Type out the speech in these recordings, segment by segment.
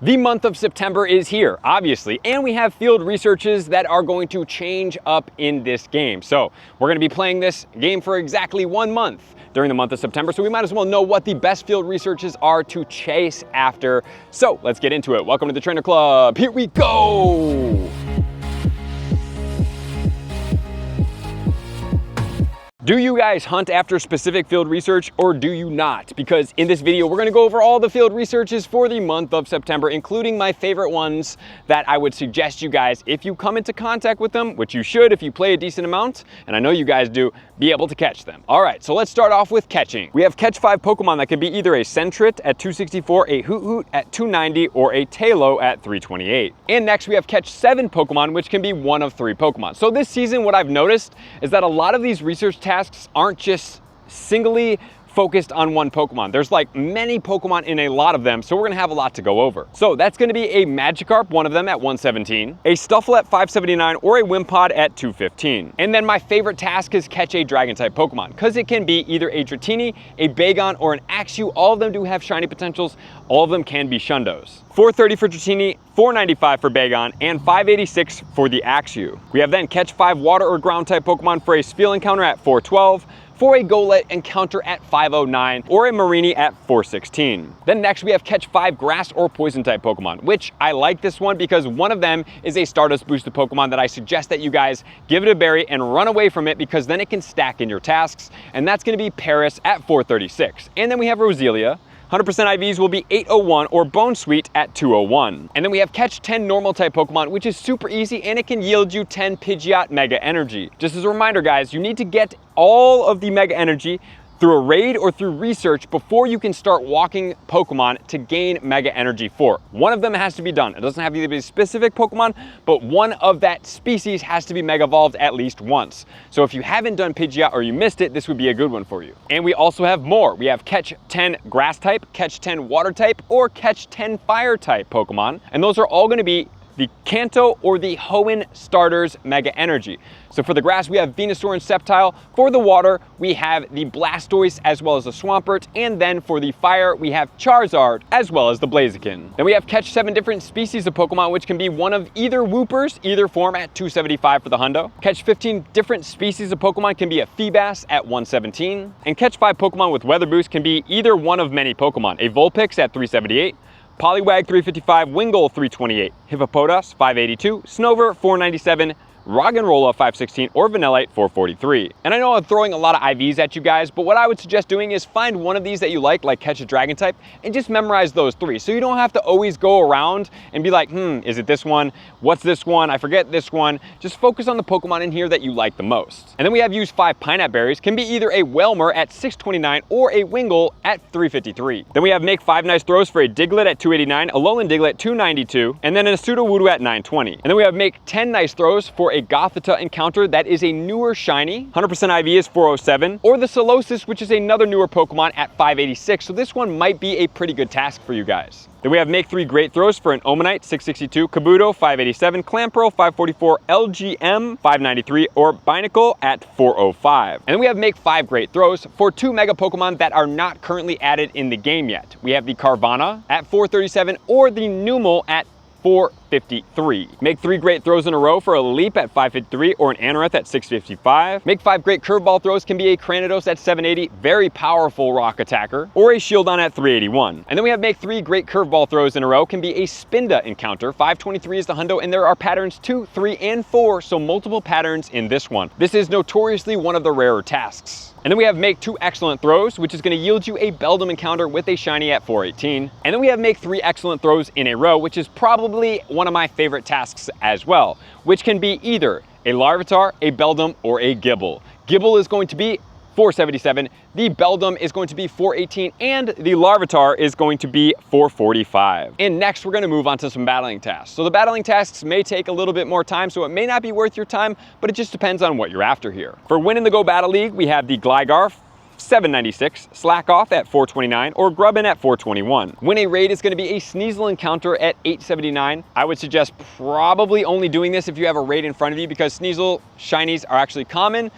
The month of September is here, obviously, and we have field researches that are going to change up in this game. So we're going to be playing this game for exactly 1 month during the month of September, so we might as well know what the best field researches are to chase after. So let's get into it. Welcome to the Trainer Club. Here we go. Do you guys hunt after specific field research or do you not? Because in this video, we're gonna go over all the field researches for the month of September, including my favorite ones that I would suggest you guys, if you come into contact with them, which you should if you play a decent amount, and I know you guys do, be able to catch them. All right, so let's start off with catching. We have catch 5 Pokemon that can be either a Sentret at 264, a Hoot Hoot at 290, or a Tailo at 328. And next we have catch 7 Pokemon, which can be one of 3 Pokemon. So this season, what I've noticed is that a lot of these research tasks aren't just singly focused on one Pokemon. There's like many Pokemon in a lot of them, so we're gonna have a lot to go over. So that's gonna be a Magikarp, one of them at 117, a Stuffle at 579, or a Wimpod at 215. And then my favorite task is catch a Dragon-type Pokemon, because it can be either a Dratini, a Bagon, or an Axew. All of them do have shiny potentials. All of them can be Shundos. 430 for Dratini, 495 for Bagon, and 586 for the Axew. We have then catch 5 water or ground type Pokemon for a Spheal encounter at 412, for a Golett encounter at 509, or a Marini at 416. Then next we have catch 5 grass or poison type Pokemon, which I like this one because one of them is a Stardust boosted Pokemon that I suggest that you guys give it a berry and run away from it, because then it can stack in your tasks, and that's gonna be Paris at 436. And then we have Roselia. 100% IVs will be 801, or Bone Sweet at 201. And then we have catch 10 normal type Pokemon, which is super easy, and it can yield you 10 Pidgeot Mega Energy. Just as a reminder, guys, you need to get all of the Mega Energy through a raid or through research before you can start walking Pokemon to gain Mega Energy for. One of them has to be done. It doesn't have to be a specific Pokemon, but one of that species has to be Mega Evolved at least once. So if you haven't done Pidgeot or you missed it, this would be a good one for you. And we also have more. We have catch 10 Grass type, catch 10 Water type, or catch 10 Fire type Pokemon. And those are all gonna be the Kanto or the Hoenn starters Mega Energy. So for the grass, we have Venusaur and Sceptile. For the water, we have the Blastoise as well as the Swampert. And then for the fire, we have Charizard as well as the Blaziken. Then we have catch 7 different species of Pokemon, which can be one of either Woopers, either form at 275 for the hundo. Catch 15 different species of Pokemon can be a Feebas at 117. And catch 5 Pokemon with Weather Boost can be either one of many Pokemon. A Vulpix at 378. Poliwag 355, Wingull 328, Hippopotas 582, Snover 497, Roggenrola 516, or Vanillite 443. And I know I'm throwing a lot of IVs at you guys, but what I would suggest doing is find one of these that you like catch a dragon type, and just memorize those 3. So you don't have to always go around and be like, is it this one? What's this one? I forget this one. Just focus on the Pokemon in here that you like the most. And then we have use 5 Pineapple Berries, can be either a Whelmer at 629 or a Wingull at 353. Then we have make 5 nice throws for a Diglett at 289, a Alolan Diglett 292, and then a Sudowoodo at 920. And then we have make 10 nice throws for a Gothita encounter that is a newer shiny. 100% IV is 407, or the Solosis, which is another newer Pokemon at 586. So this one might be a pretty good task for you guys. Then we have make 3 great throws for an Omanite 662, Kabuto 587, Clamperl 544, LGM 593, or Binacle at 405. And then we have make 5 great throws for 2 Mega Pokemon that are not currently added in the game yet. We have the Carvana at 437, or the Numel at 453. Make 3 great throws in a row for a Leap at 553, or an Anorith at 655. Make 5 great curveball throws can be a Cranidos at 780, very powerful rock attacker, or a Shieldon at 381. And then we have make 3 great curveball throws in a row can be a Spinda encounter. 523 is the hundo, and there are patterns 2, 3, and 4, so multiple patterns in this one. This is notoriously one of the rarer tasks. And then we have make 2 excellent throws, which is going to yield you a Beldum encounter with a shiny at 418. And then we have make 3 excellent throws in a row, which is probably one of my favorite tasks as well, which can be either a Larvitar, a Beldum, or a Gibble. Gibble is going to be 477, the Beldum is going to be 418, and the Larvitar is going to be 445. And next, we're going to move on to some battling tasks. So the battling tasks may take a little bit more time, so it may not be worth your time, but it just depends on what you're after here. For Win in the Go Battle League, we have the Gligar 796, Slack Off at 429, or Grubbin at 421. Win a raid is going to be a Sneasel encounter at 879. I would suggest probably only doing this if you have a raid in front of you, because Sneasel shinies are actually common.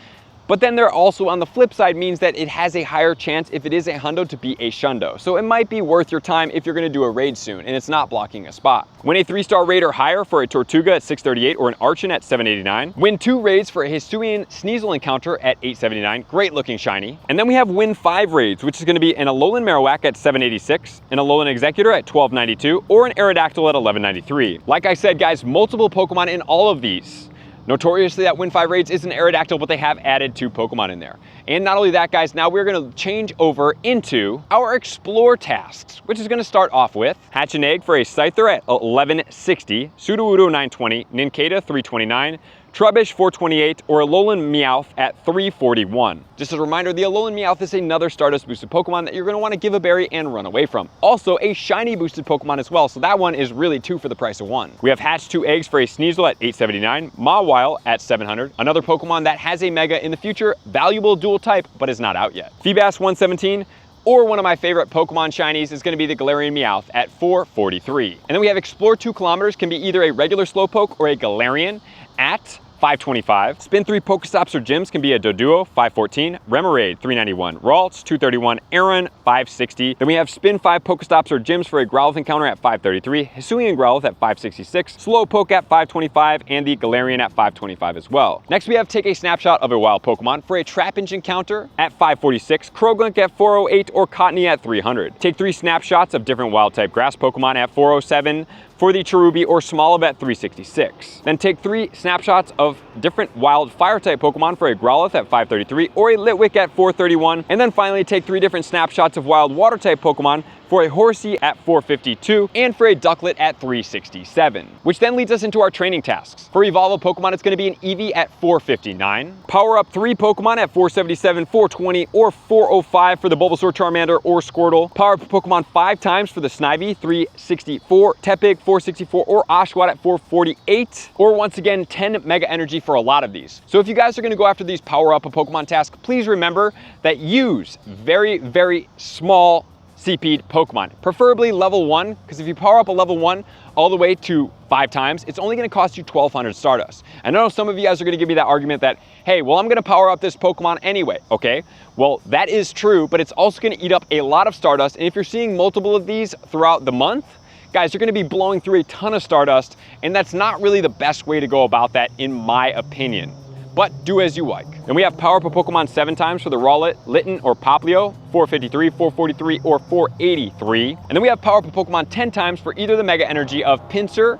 But then there also on the flip side means that it has a higher chance if it is a hundo to be a shundo. So it might be worth your time if you're gonna do a raid soon and it's not blocking a spot. Win a 3-star raid or higher for a Tortuga at 638 or an Archon at 789. Win 2 raids for a Hisuian Sneasel encounter at 879, great looking shiny. And then we have win 5 raids, which is gonna be an Alolan Marowak at 786, an Alolan Executor at 1292, or an Aerodactyl at 1193. Like I said, guys, multiple Pokemon in all of these. Notoriously, that Win 5 raids is an Aerodactyl, but they have added 2 Pokemon in there. And not only that, guys, now we're gonna change over into our Explore tasks, which is gonna start off with hatch an egg for a Scyther at 1160, Sudowoodo 920, Nincada 329, Trubbish 428, or Alolan Meowth at 341. Just as a reminder, the Alolan Meowth is another Stardust boosted Pokemon that you're gonna wanna give a berry and run away from. Also a shiny boosted Pokemon as well, so that one is really 2 for the price of 1. We have hatched 2 eggs for a Sneasel at 879, Mawile at 700, another Pokemon that has a Mega in the future, valuable dual type, but is not out yet. Feebas 117, or one of my favorite Pokemon shinies is gonna be the Galarian Meowth at 443. And then we have Explore 2 kilometers, can be either a regular Slowpoke or a Galarian at 525. Spin 3 Pokestops or gyms can be a Doduo, 514, Remoraid, 391, Ralts, 231, Aron, 560. Then we have spin 5 Pokestops or gyms for a Growlithe encounter at 533, Hisuian Growlithe at 566, Slowpoke at 525, and the Galarian at 525 as well. Next we have take a snapshot of a wild Pokemon for a Trapinch encounter at 546, Croagunk at 408, or Cottonee at 300. Take 3 snapshots of different wild type grass Pokemon at 407, for the Cherubi or Smoliv at 366. Then take 3 snapshots of different wild fire type Pokemon for a Growlithe at 533 or a Litwick at 431. And then finally take 3 different snapshots of wild water type Pokemon for a Horsey at 452 and for a Ducklet at 367. Which then leads us into our training tasks. For Evolve a Pokemon, it's gonna be an Eevee at 459. Power up 3 Pokemon at 477, 420, or 405 for the Bulbasaur, Charmander, or Squirtle. Power up a Pokemon 5 times for the Snivy, 364, Tepig, 464, or Oshawott at 448, or once again, 10 Mega Energy for a lot of these. So if you guys are gonna go after these power up a Pokemon tasks, please remember that use very, very small CP'd Pokemon, preferably level 1, because if you power up a level 1 all the way to 5 times, it's only gonna cost you 1200 Stardust. I know some of you guys are gonna give me that argument that, hey, well, I'm gonna power up this Pokemon anyway, okay? Well, that is true, but it's also gonna eat up a lot of Stardust, and if you're seeing multiple of these throughout the month, guys, you're gonna be blowing through a ton of Stardust, and that's not really the best way to go about that, in my opinion. But do as you like. Then we have power up a Pokemon 7 times for the Rowlet, Litten, or Poplio, 453, 443, or 483. And then we have power up a Pokemon 10 times for either the Mega Energy of Pinsir,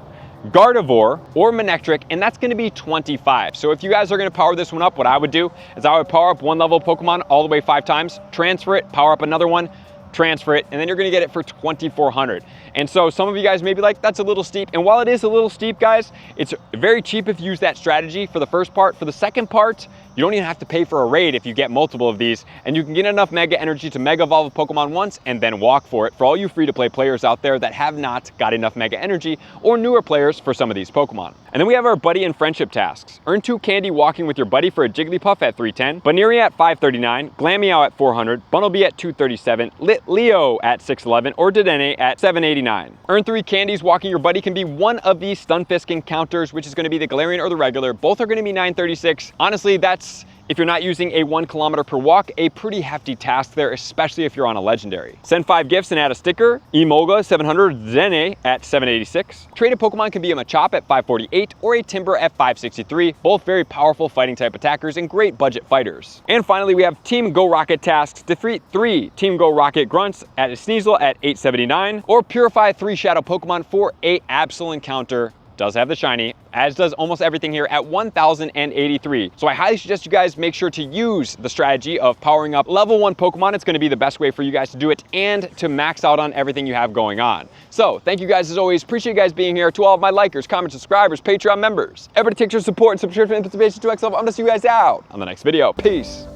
Gardevoir, or Manectric, and that's gonna be 25. So if you guys are gonna power this one up, what I would do is I would power up 1 level Pokemon all the way 5 times, transfer it, power up another one, transfer it, and then you're gonna get it for 2400. And so some of you guys may be like, that's a little steep. And while it is a little steep, guys, it's very cheap if you use that strategy for the first part. For the second part, you don't even have to pay for a raid if you get multiple of these, and you can get enough Mega Energy to Mega Evolve a Pokemon once and then walk for it, for all you free-to-play players out there that have not got enough Mega Energy, or newer players for some of these Pokemon. And then we have our Buddy and Friendship tasks. Earn 2 candy walking with your buddy for a Jigglypuff at 310, Baneri at 539, Glameow at 400, Bunnelby at 237, Leo at 611, or Dedenne at 789. Earn 3 candies walking your buddy can be one of these Stunfisk encounters, which is going to be the Galarian or the regular. Both are going to be 936. Honestly, that's, if you're not using a 1 kilometer per walk, a pretty hefty task there, especially if you're on a legendary. Send 5 gifts and add a sticker. Emolga 700, Zene at 786. Trade a Pokemon can be a Machop at 548 or a Timber at 563. Both very powerful fighting type attackers and great budget fighters. And finally, we have Team Go Rocket tasks. Defeat 3 Team Go Rocket Grunts at a Sneasel at 879, or purify 3 Shadow Pokemon for a Absol encounter. Does have the shiny, as does almost everything here, at 1083. So I highly suggest you guys make sure to use the strategy of powering up level 1 Pokemon. It's gonna be the best way for you guys to do it and to max out on everything you have going on. So thank you guys as always. Appreciate you guys being here. To all of my likers, comments, subscribers, Patreon members, everybody takes your support and subscription and participation to XL. I'm gonna see you guys out on the next video. Peace.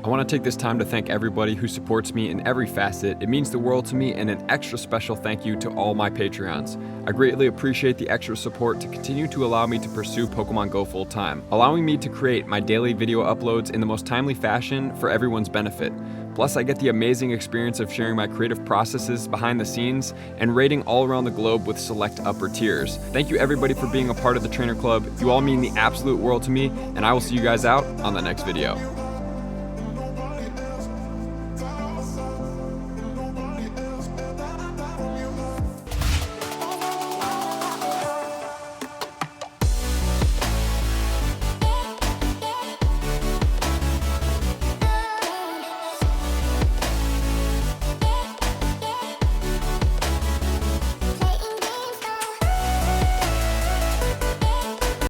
I want to take this time to thank everybody who supports me in every facet. It means the world to me, and an extra special thank you to all my Patreons. I greatly appreciate the extra support to continue to allow me to pursue Pokemon Go full time, allowing me to create my daily video uploads in the most timely fashion for everyone's benefit. Plus, I get the amazing experience of sharing my creative processes behind the scenes and raiding all around the globe with select upper tiers. Thank you everybody for being a part of the Trainer Club. You all mean the absolute world to me, and I will see you guys out on the next video.